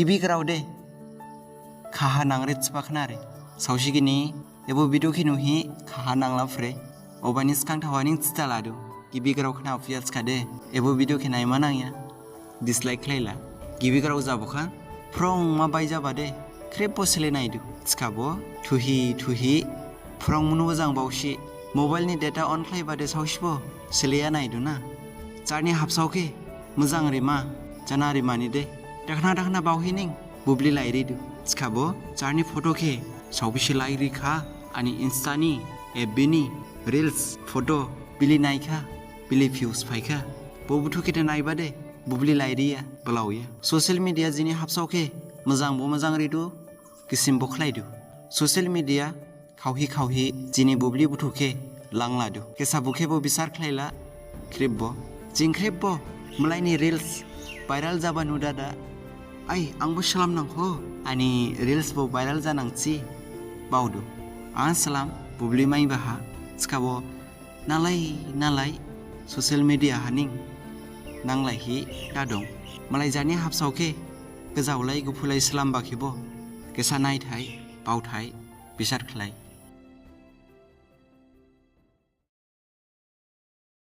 Gibi Grao de Kaha nangre tspakhna re Saushigini Ebo bidu kinuhi Kaha nangla fre Obanis kang tawaning tstaladu Gibi Grao khna fiats kade Ebo bidu kinai manangya Dislike klayla Gibi Grao zabuka Prong ma baija bade Krepo sele naidu Tskabo Tuhi Prong munu wazang baushi Mobile ni data on play bade saushibo Seleya naidu na Charni hapsauke Muzang rima Jana rimani de Dakhna bauhining Bubli lairidu Tskabo Charni photo ke Saubishi lairi kha Ani instani FB Reels photo Bili naika Bili views paika Bobutu kita naibade Bubli lairiya Belauya Social media zini hapsauke Muzang bo muzang ridu Kisim boklaidu Social media Kauhi Jini bubli butuke Langladu Kesa buke bo bisar klayla Kribbo Jing kribbo Melaini reels Viral jaba nudada Ay angbo salam nang ho Ani reels bo viral janangci Baudu An salam Bubli mai baha Skabo Nalai Social media haning Nanglai hi Kadong Malai jani hapsauke Kezaulai gupulai salam bakibo Kesa nai thai Bau thai Bisar khlai